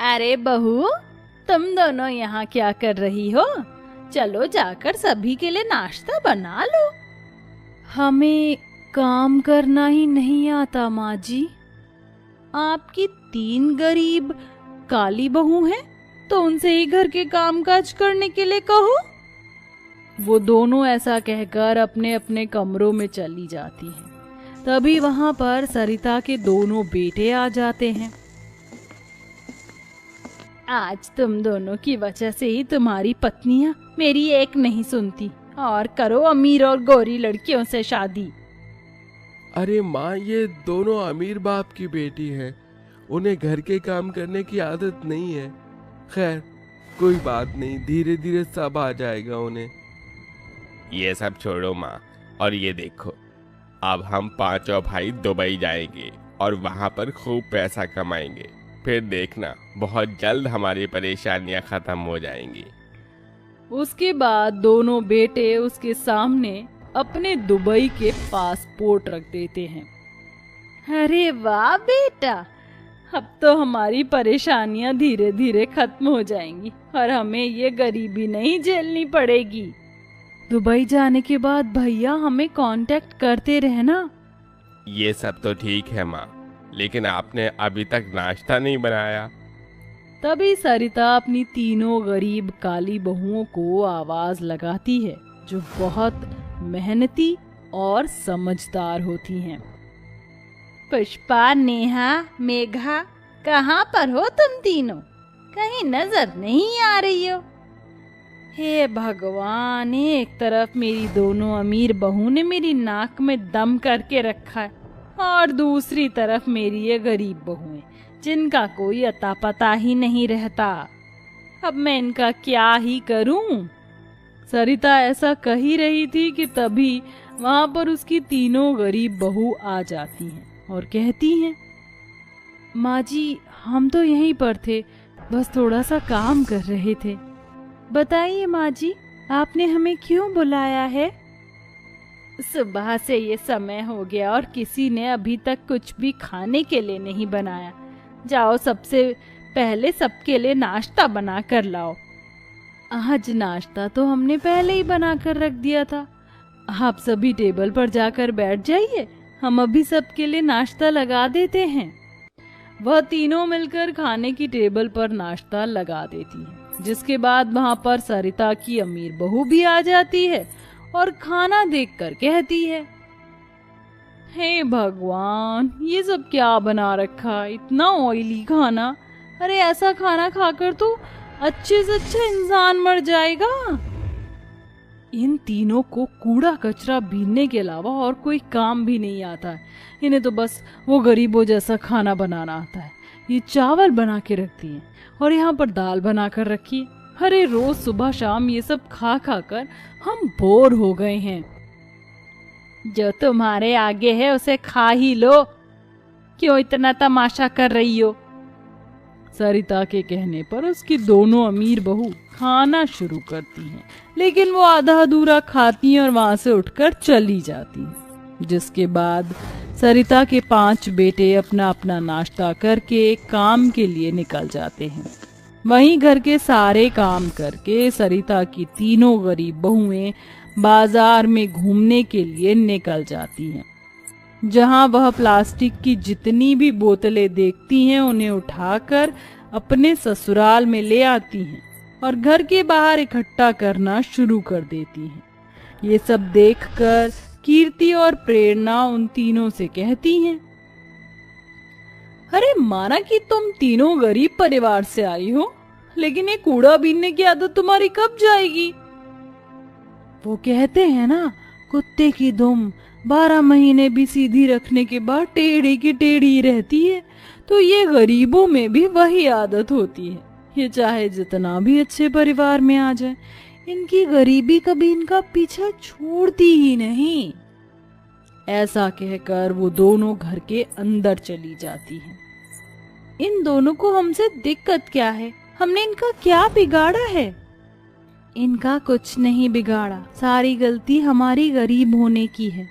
अरे बहू, तुम दोनों यहाँ क्या कर रही हो? चलो जाकर सभी के लिए नाश्ता बना लो। हमें काम करना ही नहीं आता माँ जी। आपकी 3 गरीब काली बहू हैं, तो उनसे ही घर के कामकाज करने के लिए कहो। वो दोनों ऐसा कहकर अपने अपने कमरों में चली जाती हैं। तभी वहां पर सरिता के दोनों बेटे आ जाते हैं। आज तुम दोनों की वजह से ही तुम्हारी पत्नियां मेरी एक नहीं सुनती और करो अमीर और गोरी लड़कियों से शादी। अरे माँ, ये दोनों अमीर बाप की बेटी है, उन्हें घर के काम करने की आदत नहीं है। खैर कोई बात नहीं, धीरे धीरे सब आ जाएगा उन्हें। ये सब छोड़ो माँ, और ये देखो, अब हम 5 भाई दुबई जाएंगे और वहाँ पर खूब पैसा कमाएंगे। फिर देखना, बहुत जल्द हमारी परेशानियाँ खत्म हो जाएंगी। उसके बाद दोनों बेटे उसके सामने अपने दुबई के पासपोर्ट रख देते हैं। अरे वाह बेटा, अब तो हमारी परेशानियां धीरे धीरे खत्म हो जाएंगी और हमें ये गरीबी नहीं झेलनी पड़ेगी। दुबई जाने के बाद भैया हमें कांटेक्ट करते रहना। ये सब तो ठीक है माँ, लेकिन आपने अभी तक नाश्ता नहीं बनाया। तभी सरिता अपनी तीनों गरीब काली बहुओं को आवाज लगाती है, जो बहुत मेहनती और समझदार होती हैं। पुष्पा, नेहा, मेघा, कहाँ पर हो तुम तीनों? कहीं नजर नहीं आ रही हो। हे भगवान, एक तरफ मेरी दोनों अमीर बहू ने मेरी नाक में दम करके रखा है और दूसरी तरफ मेरी ये गरीब बहुएं, जिनका कोई अता पता ही नहीं रहता। अब मैं इनका क्या ही करूं? सरिता ऐसा कह ही रही थी कि तभी वहां पर उसकी तीनों गरीब बहू आ जाती हैं और कहती हैं, माँ जी, हम तो यहीं पर थे, बस थोड़ा सा काम कर रहे थे। बताइए माँ जी, आपने हमें क्यों बुलाया है? सुबह से ये समय हो गया और किसी ने अभी तक कुछ भी खाने के लिए नहीं बनाया। जाओ, सबसे पहले सबके लिए नाश्ता बना कर लाओ। आज नाश्ता तो हमने पहले ही बना कर रख दिया था। आप सभी टेबल पर जाकर बैठ जाइए, हम अभी सबके लिए नाश्ता लगा देते हैं। वह तीनों मिलकर खाने की टेबल पर नाश्ता लगा देती हैं, जिसके बाद वहां पर सरिता की अमीर बहू भी आ जाती है और खाना देखकर कहती है, हे भगवान, ये सब क्या बना रखा, इतना ऑयली खाना। अरे ऐसा खाना खाकर तो अच्छे से अच्छा इंसान मर जाएगा। इन तीनों को कूड़ा कचरा बीनने के अलावा और कोई काम भी नहीं आता है। इन्हें तो बस वो गरीबों जैसा खाना बनाना आता है। ये चावल बना के रखती हैं और यहाँ पर दाल बना कर रखी है। अरे रोज सुबह शाम ये सब खा खा कर हम बोर हो गए हैं। जो तुम्हारे आगे है उसे खा ही लो, क्यों इतना तमाशा कर रही हो? सरिता के कहने पर उसकी दोनों अमीर बहू खाना शुरू करती हैं, लेकिन वो आधा अधूरा खाती हैं और वहां से उठकर चली जाती हैं। जिसके बाद सरिता के 5 बेटे अपना अपना नाश्ता करके काम के लिए निकल जाते हैं। वहीं घर के सारे काम करके सरिता की तीनों गरीब बहुएं बाजार में घूमने के लिए निकल जाती हैं, जहां वह प्लास्टिक की जितनी भी बोतलें देखती हैं उन्हें उठाकर अपने ससुराल में ले आती हैं और घर के बाहर इकट्ठा करना शुरू कर देती हैं। ये सब देखकर कीर्ति और प्रेरणा उन तीनों से कहती हैं, अरे माना कि तुम तीनों गरीब परिवार से आई हो, लेकिन ये कूड़ा बीनने की आदत तुम्हारी कब जाएगी? वो कहते हैं ना, कुत्ते की दुम 12 महीने भी सीधी रखने के बाद टेढ़ी की टेढ़ी रहती है। तो ये गरीबों में भी वही आदत होती है। ये चाहे जितना भी अच्छे परिवार में आ जाए, इनकी गरीबी कभी इनका पीछा छोड़ती ही नहीं। ऐसा कहकर वो दोनों घर के अंदर चली जाती हैं। इन दोनों को हमसे दिक्कत क्या है? हमने इनका क्या बिगाड़ा है? इनका कुछ नहीं बिगाड़ा, सारी गलती हमारी गरीब होने की है।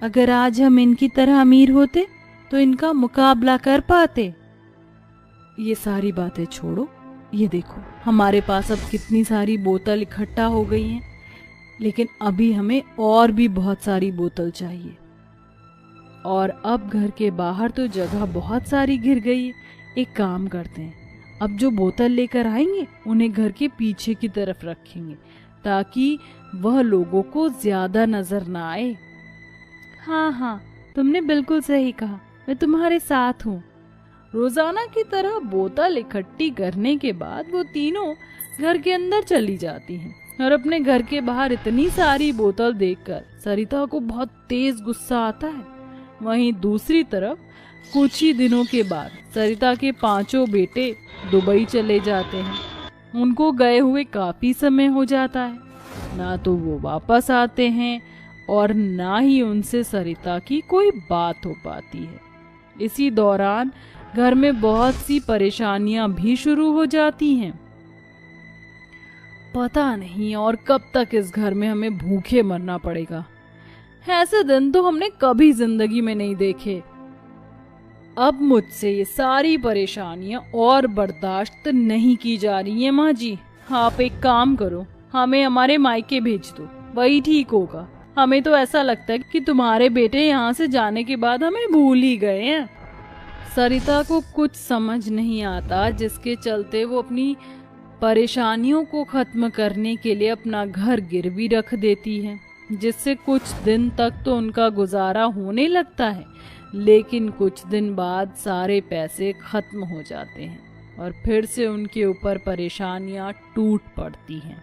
अगर आज हम इनकी तरह अमीर होते तो इनका मुकाबला कर पाते। ये सारी बातें छोड़ो, ये देखो हमारे पास अब कितनी सारी बोतल इकट्ठा हो गई हैं, लेकिन अभी हमें और भी बहुत सारी बोतल चाहिए। और अब घर के बाहर तो जगह बहुत सारी घिर गई है। एक काम करते हैं, अब जो बोतल लेकर आएंगे उन्हें घर के पीछे की तरफ रखेंगे ताकि वह लोगों को ज्यादा नजर ना आए। हाँ हाँ, तुमने बिल्कुल सही कहा, मैं तुम्हारे साथ हूँ। रोजाना की तरह बोतल इकट्ठी करने के बाद वो तीनों घर के अंदर चली जाती हैं और अपने घर के बाहर इतनी सारी बोतल देखकर सरिता को बहुत तेज गुस्सा आता है। वहीं दूसरी तरफ कुछ ही दिनों के बाद सरिता के 5 बेटे दुबई चले जाते हैं। उनको गए हुए काफी समय हो जाता है, ना तो वो वापस आते हैं और ना ही उनसे सरिता की कोई बात हो पाती है। इसी दौरान घर में बहुत सी परेशानियां भी शुरू हो जाती हैं। पता नहीं और कब तक इस घर में हमें भूखे मरना पड़ेगा। ऐसे दिन तो हमने कभी जिंदगी में नहीं देखे। अब मुझसे ये सारी परेशानियां और बर्दाश्त नहीं की जा रही हैं। माँ जी, आप एक काम करो, हमें हमारे मायके भेज दो, वही ठीक होगा। हमें तो ऐसा लगता है कि तुम्हारे बेटे यहाँ से जाने के बाद हमें भूल ही गए हैं। सरिता को कुछ समझ नहीं आता, जिसके चलते वो अपनी परेशानियों को खत्म करने के लिए अपना घर गिरवी रख देती है, जिससे कुछ दिन तक तो उनका गुजारा होने लगता है, लेकिन कुछ दिन बाद सारे पैसे खत्म हो जाते हैं और फिर से उनके ऊपर परेशानियां टूट पड़ती हैं।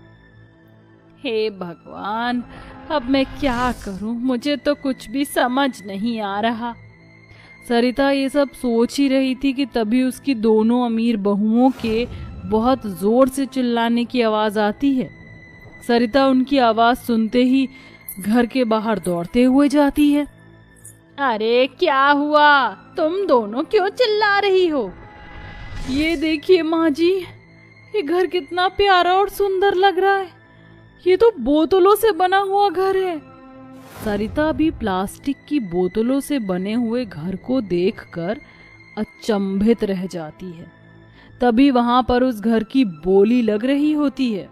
हे भगवान, अब मैं क्या करूं? मुझे तो कुछ भी समझ नहीं आ रहा। सरिता ये सब सोच ही रही थी कि तभी उसकी दोनों अमीर बहुओं के बहुत जोर से चिल्लाने की आवाज आती है। सरिता उनकी आवाज सुनते ही घर के बाहर दौड़ते हुए जाती है। अरे क्या हुआ? तुम दोनों क्यों चिल्ला रही हो? ये देखिए माँ जी, ये घर कितना प्यारा और सुंदर लग रहा है। ये तो बोतलों से बना हुआ घर है। सरिता भी प्लास्टिक की बोतलों से बने हुए घर को देखकर अचंभित रह जाती है। तभी वहां पर उस घर की बोली लग रही होती है।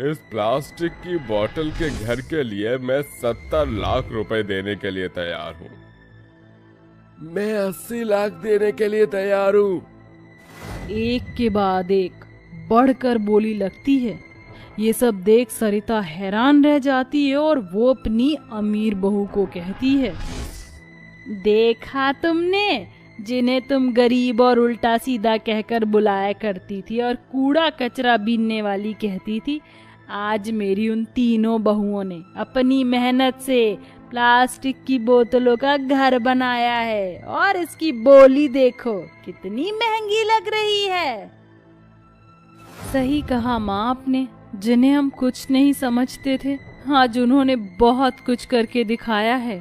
इस प्लास्टिक की बोतल के घर के लिए मैं 70 लाख रुपए देने के लिए तैयार हूँ। मैं 80 लाख देने के लिए तैयार हूँ। एक के बाद एक बढ़कर बोली लगती है। ये सब देख सरिता हैरान रह जाती है और वो अपनी अमीर बहू को कहती है, देखा तुमने, जिन्हें तुम गरीब और उल्टा सीधा कहकर बुलाया करती थी और कूड़ा कचरा बीनने वाली कहती थी, आज मेरी उन तीनों बहुओं ने अपनी मेहनत से प्लास्टिक की बोतलों का घर बनाया है और इसकी बोली देखो कितनी महंगी लग रही है। सही कहा माँ आपने, जिन्हें हम कुछ नहीं समझते थे, आज उन्होंने बहुत कुछ करके दिखाया है।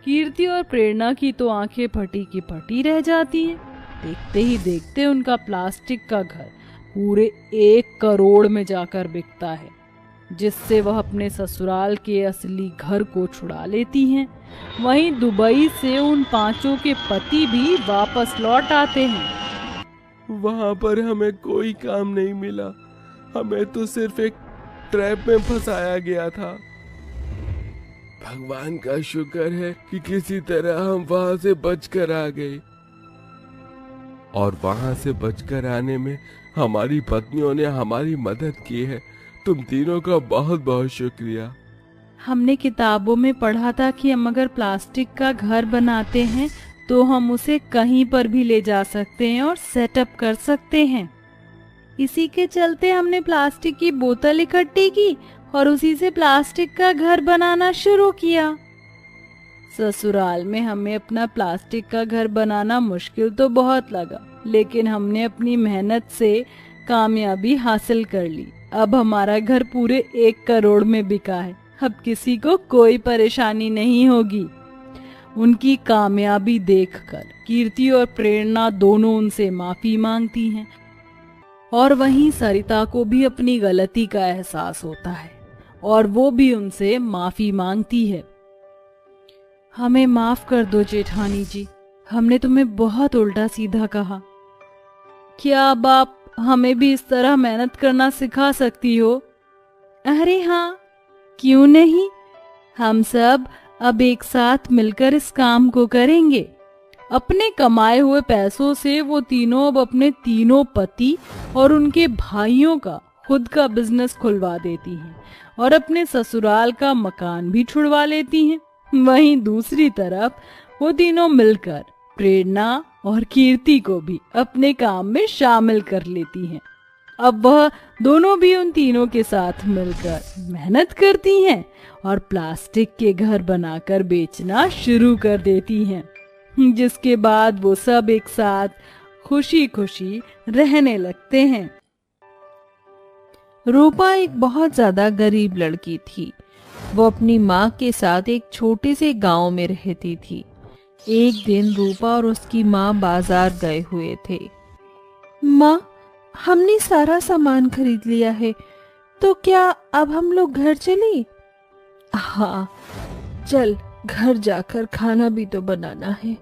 कीर्ति और प्रेरणा की तो आंखें फटी की फटी रह जाती हैं। देखते ही देखते उनका प्लास्टिक का घर पूरे 1 करोड़ में जाकर बिकता है, जिससे वह अपने ससुराल के असली घर को छुड़ा लेती हैं। वहीं दुबई से उन 5 के पति भी वापस लौट आते हैं। वहां पर हमें कोई काम नहीं मिला, हमें तो सिर्फ एक ट्रैप में फंसाया गया था। भगवान का शुक्र है कि किसी तरह हम वहां से बचकर आ गए। और वहां से बचकर आने में हमारी पत्नियों ने हमारी मदद की है। तुम तीनों का बहुत बहुत शुक्रिया। हमने किताबों में पढ़ा था कि हम अगर प्लास्टिक का घर बनाते हैं तो हम उसे कहीं पर भी ले जा सकते हैं और सेटअप कर सकते हैं। इसी के चलते हमने प्लास्टिक की बोतल इकट्ठी की और उसी से प्लास्टिक का घर बनाना शुरू किया। ससुराल में हमें अपना प्लास्टिक का घर बनाना मुश्किल तो बहुत लगा, लेकिन हमने अपनी मेहनत से कामयाबी हासिल कर ली। अब हमारा घर पूरे 1 करोड़ में बिका है। अब किसी को कोई परेशानी नहीं होगी। उनकी कामयाबी देखकर कीर्ति और प्रेरणा दोनों उनसे माफी मांगती हैं और वहीं सरिता को भी अपनी गलती का एहसास होता है और वो भी उनसे माफी मांगती है। हमें माफ कर दो जेठानी जी, हमने तुम्हें बहुत उल्टा सीधा कहा। क्या अब आप हमें भी इस तरह मेहनत करना सिखा सकती हो? अरे हाँ, क्यों नहीं। हम सब अब एक साथ मिलकर इस काम को करेंगे। अपने कमाए हुए पैसों से वो तीनों अब अपने तीनों पति और उनके भाइयों का खुद का बिजनेस खुलवा देती हैं और अपने ससुराल का मकान भी छुड़वा लेती हैं। वहीं दूसरी तरफ वो तीनों मिलकर प्रेरणा और कीर्ति को भी अपने काम में शामिल कर लेती हैं। अब वह दोनों भी उन तीनों के साथ मिलकर मेहनत करती हैं और प्लास्टिक के घर बनाकर बेचना शुरू कर देती हैं, जिसके बाद वो सब एक साथ खुशी खुशी रहने लगते हैं। रूपा एक बहुत ज्यादा गरीब लड़की थी। वो अपनी माँ के साथ एक छोटे से गांव में रहती थी। एक दिन रूपा और उसकी माँ बाजार गए हुए थे। माँ, हमने सारा सामान खरीद लिया है, तो क्या अब हम लोग घर चलें? हाँ, चल, घर जाकर खाना भी तो बनाना है।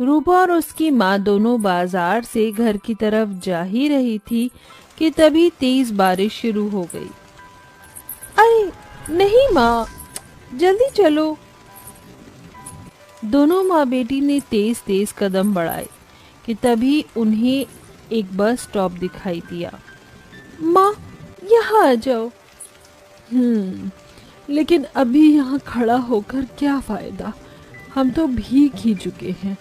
रूपा और उसकी माँ दोनों बाजार से घर की तरफ जा ही रही थी कि तभी तेज बारिश शुरू हो गई। अरे नहीं माँ, जल्दी चलो। दोनों माँ बेटी ने तेज तेज कदम बढ़ाए कि तभी उन्हें एक बस स्टॉप दिखाई दिया। माँ, यहाँ आ जाओ। लेकिन अभी यहाँ खड़ा होकर क्या फायदा, हम तो भीग ही चुके हैं।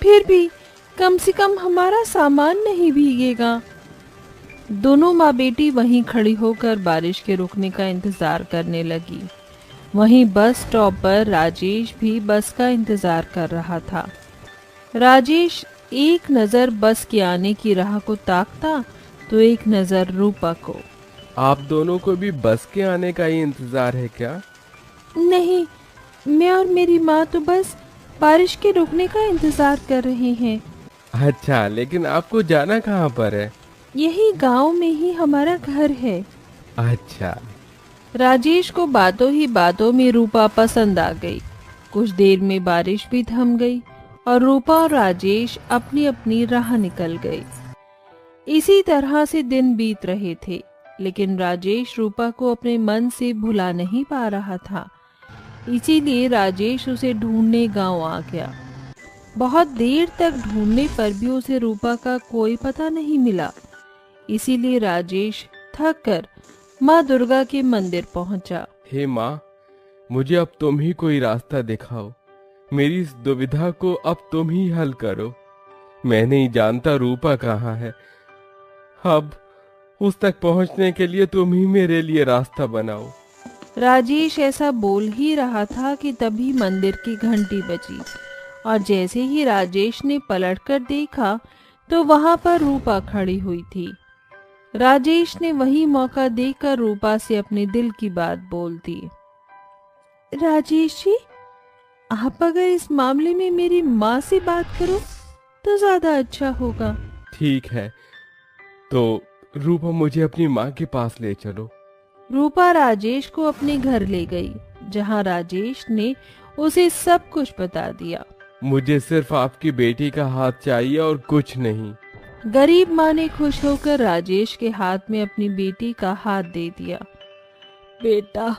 फिर भी कम से कम हमारा सामान नहीं भीगेगा। दोनों माँ बेटी वहीं खड़ी होकर बारिश के रुकने का इंतजार करने लगी। वहीं बस स्टॉप पर राजेश भी बस का इंतजार कर रहा था। राजेश एक नजर बस के आने की राह को ताकता तो एक नजर रूपा को। आप दोनों को भी बस के आने का ही इंतजार है क्या? नहीं, मैं और मेरी माँ तो बस बारिश के रुकने का इंतजार कर रहे हैं। अच्छा, लेकिन आपको जाना कहाँ पर है? यही गांव में ही हमारा घर है। अच्छा। राजेश को बातों ही बातों में रूपा पसंद आ गई। कुछ देर में बारिश भी थम गई और रूपा और राजेश अपनी अपनी राह निकल गए। इसी तरह से दिन बीत रहे थे, लेकिन राजेश रूपा को अपने मन से भुला नहीं पा रहा था। इसीलिए राजेश उसे ढूंढने गांव आ गया। बहुत देर तक ढूंढने पर भी उसे रूपा का कोई पता नहीं मिला। इसीलिए राजेश थक कर माँ दुर्गा के मंदिर पहुंचा। हे माँ, मुझे अब तुम ही कोई रास्ता दिखाओ। मेरी इस दुविधा को अब तुम ही हल करो। मैं नहीं जानता रूपा कहाँ है। अब उस तक पहुंचने के लिए तुम ही मेरे लिए रास्ता बनाओ। राजेश ऐसा बोल ही रहा था कि तभी मंदिर की घंटी बजी और जैसे ही राजेश ने पलटकर देखा तो वहां पर रूपा खड़ी हुई थी। राजेश ने वही मौका देखकर रूपा से अपने दिल की बात बोल दी। राजेश जी, आप अगर इस मामले में मेरी माँ से बात करो तो ज्यादा अच्छा होगा। ठीक है, तो रूपा मुझे अपनी माँ के पास ले चलो। रूपा राजेश को अपने घर ले गई, जहाँ राजेश ने उसे सब कुछ बता दिया। मुझे सिर्फ आपकी बेटी का हाथ चाहिए और कुछ नहीं। गरीब माँ ने खुश होकर राजेश के हाथ में अपनी बेटी का हाथ दे दिया। बेटा,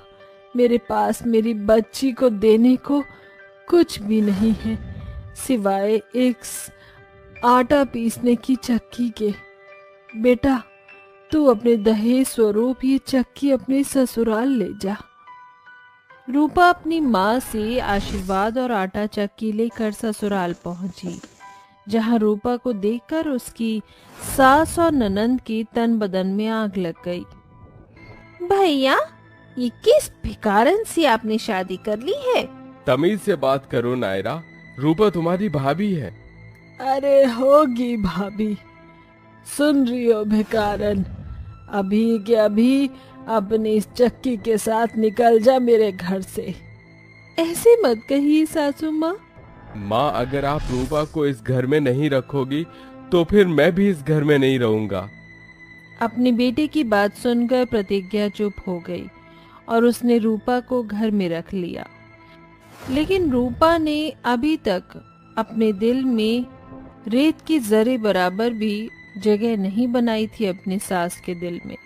मेरे पास मेरी बच्ची को देने को कुछ भी नहीं है सिवाय एक आटा पीसने की चक्की के। बेटा, तू अपने दहेज स्वरूप ये चक्की अपने ससुराल ले जा। रूपा अपनी माँ से आशीर्वाद और आटा चक्की लेकर ससुराल पहुंची, जहां रूपा को देखकर उसकी सास और ननंद की तन बदन में आग लग गई। भैया, ये किस भिखारन से आपने शादी कर ली है? तमीज से बात करो नायरा, रूपा तुम्हारी भाभी है। अरे होगी भाभी। सुन रही हो भिखारन, अभी के अभी अपनी इस चक्की के साथ निकल जा मेरे घर से। ऐसे मत कहिए सासू माँ। माँ, अगर आप रूपा को इस घर में नहीं रखोगी तो फिर मैं भी इस घर में नहीं रहूंगा। अपनी बेटे की बात सुनकर प्रतिज्ञा चुप हो गई और उसने रूपा को घर में रख लिया। लेकिन रूपा ने अभी तक अपने दिल में रेत की जरे बराबर भी जगह नहीं बनाई थी अपनी सास के दिल में।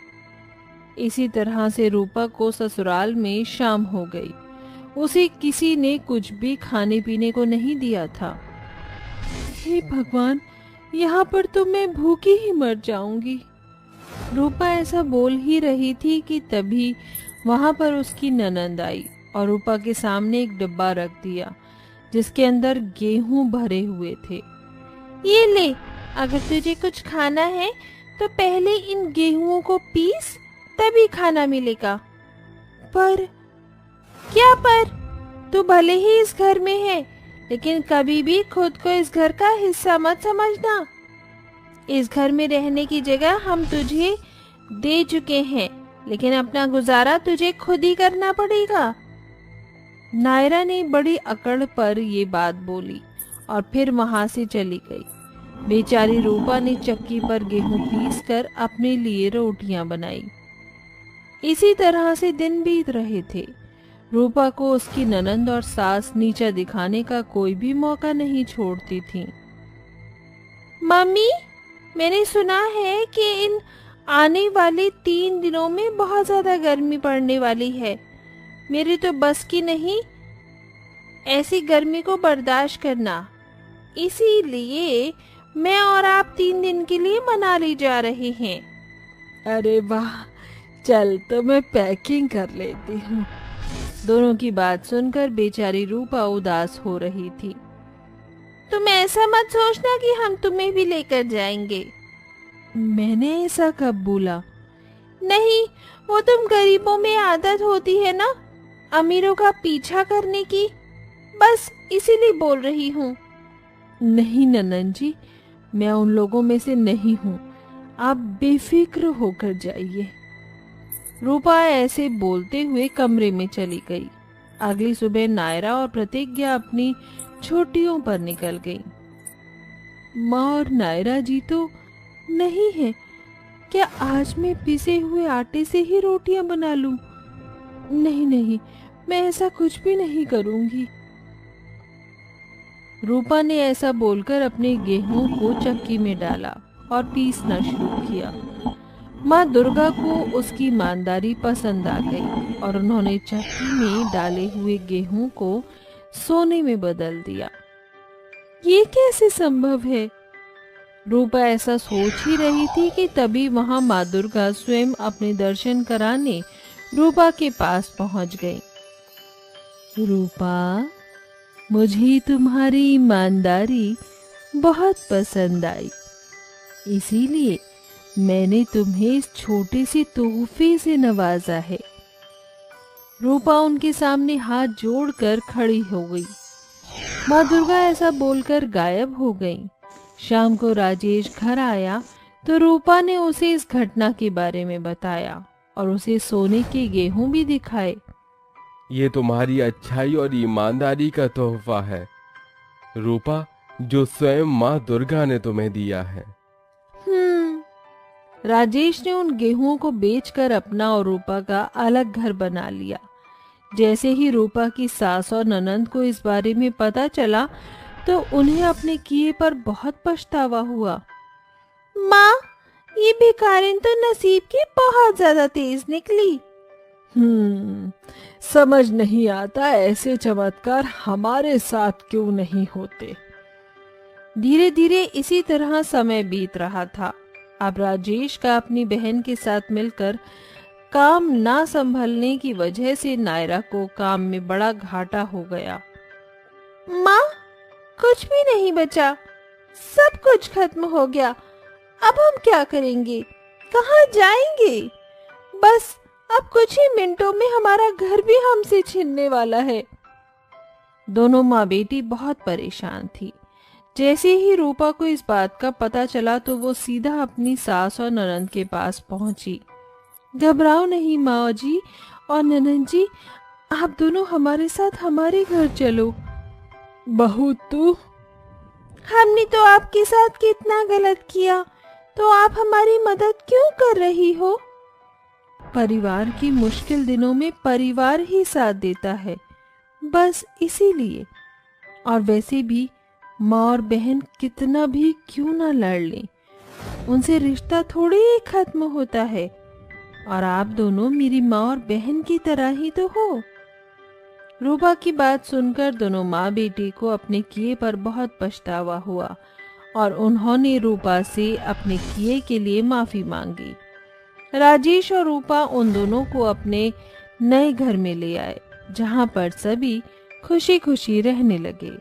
इसी तरह से रूपा को ससुराल में शाम हो गई। उसे किसी ने कुछ भी खाने पीने को नहीं दिया था। हे भगवान, यहाँ पर तो मैं भूखी ही मर जाऊंगी। रूपा ऐसा बोल ही रही थी कि तभी वहां पर उसकी ननंद आई और रूपा के सामने एक डिब्बा रख दिया जिसके अंदर गेहूं भरे हुए थे। ये ले, अगर तुझे कुछ खाना है तो पहले इन गेहूं को पीस, तभी खाना मिलेगा। पर क्या पर? तू भले ही इस घर में है, लेकिन कभी भी खुद को इस घर का हिस्सा मत समझना। इस घर में रहने की जगह हम तुझे दे चुके हैं, लेकिन अपना गुजारा तुझे खुद ही करना पड़ेगा। नायरा ने बड़ी अकड़ पर ये बात बोली और फिर वहां से चली गई। बेचारी रूपा ने चक्की पर गेहूं पीसकर अपने लिए रोटियां बनाई। इसी तरह से दिन बीत रहे थे। रूपा को उसकी ननंद और सास नीचा दिखाने का कोई भी मौका नहीं छोड़ती थी। मम्मी, मैंने सुना है कि इन आने वाले 3 दिनों में बहुत ज्यादा गर्मी पड़ने वाली है। मेरी तो बस की नहीं ऐसी गर्मी को बर्दाश्त करना, इसीलिए मैं और आप 3 दिन के लिए मनाली जा रहे हैं। अरे वाह, चल तो मैं पैकिंग कर लेती हूँ। दोनों की बात सुनकर बेचारी रूपा उदास हो रही थी। तुम ऐसा मत सोचना कि हम तुम्हें भी लेकर जाएंगे। मैंने ऐसा कब बोला? नहीं, वो तुम गरीबों में आदत होती है ना अमीरों का पीछा करने की, बस इसीलिए बोल रही हूँ। नहीं ननन जी, मैं उन लोगों में से नहीं हूँ, आप बेफिक्र होकर जाइए। रूपा ऐसे बोलते हुए कमरे में चली गई। अगली सुबह नायरा और प्रतिज्ञा अपनी छुट्टियों पर निकल गई। माँ और नायरा जी तो नहीं है, क्या आज मैं पिसे हुए आटे से ही रोटियां बना लूं? नहीं नहीं, मैं ऐसा कुछ भी नहीं करूंगी। रूपा ने ऐसा बोलकर अपने गेहूं को चक्की में डाला और पीसना शुरू किया। माँ दुर्गा को उसकी ईमानदारी पसंद आ गई और उन्होंने चक्की में डाले हुए गेहूं को सोने में बदल दिया। ये कैसे संभव है? रूपा ऐसा सोच ही रही थी कि तभी वहां माँ दुर्गा स्वयं अपने दर्शन कराने रूपा के पास पहुंच गई। रूपा, मुझे तुम्हारी ईमानदारी बहुत पसंद आई, इसीलिए मैंने तुम्हें इस छोटे से तोहफे से नवाजा है। रूपा उनके सामने हाथ जोड़कर खड़ी हो गई। माँ दुर्गा ऐसा बोलकर गायब हो गई। शाम को राजेश घर आया तो रूपा ने उसे इस घटना के बारे में बताया और उसे सोने के गेहूं भी दिखाए। ये तुम्हारी अच्छाई और ईमानदारी का तोहफा है रूपा, जो स्वयं माँ दुर्गा ने तुम्हें दिया है। राजेश ने उन गेहूं को बेचकर अपना और रूपा का अलग घर बना लिया। जैसे ही रूपा की सास और ननंद को इस बारे में पता चला तो उन्हें अपने किए पर बहुत पछतावा हुआ। माँ, ये भिखारिन तो नसीब की बहुत ज्यादा तेज निकली। समझ नहीं आता ऐसे चमत्कार हमारे साथ क्यों नहीं होते। धीरे धीरे इसी तरह समय बीत रहा था। अब राजेश का अपनी बहन के साथ मिलकर काम ना संभलने की वजह से नायरा को काम में बड़ा घाटा हो गया। माँ, कुछ भी नहीं बचा, सब कुछ खत्म हो गया। अब हम क्या करेंगे, कहाँ जाएंगे? बस अब कुछ ही मिनटों में हमारा घर भी हमसे छीनने वाला है। दोनों माँ बेटी बहुत परेशान थी। जैसे ही रूपा को इस बात का पता चला तो वो सीधा अपनी सास और ननंद के पास पहुंची। घबराओ नहीं माँ जी और ननंद जी, आप दोनों हमारे साथ हमारे घर चलो। बहू तू, हमने तो आपके साथ कितना गलत किया, तो आप हमारी मदद क्यों कर रही हो? परिवार की मुश्किल दिनों में परिवार ही साथ देता है, बस इसीलिए। और वैसे भी माँ और बहन कितना भी क्यों ना लड़ लें, उनसे रिश्ता थोड़ी ही खत्म होता है। और आप दोनों मेरी माँ और बहन की तरह ही तो हो। रूपा की बात सुनकर दोनों माँ बेटी को अपने किए पर बहुत पछतावा हुआ और उन्होंने रूपा से अपने किए के लिए माफी मांगी। राजेश और रूपा उन दोनों को अपने नए घर में ले आए, जहां पर सभी खुशी खुशी रहने लगे।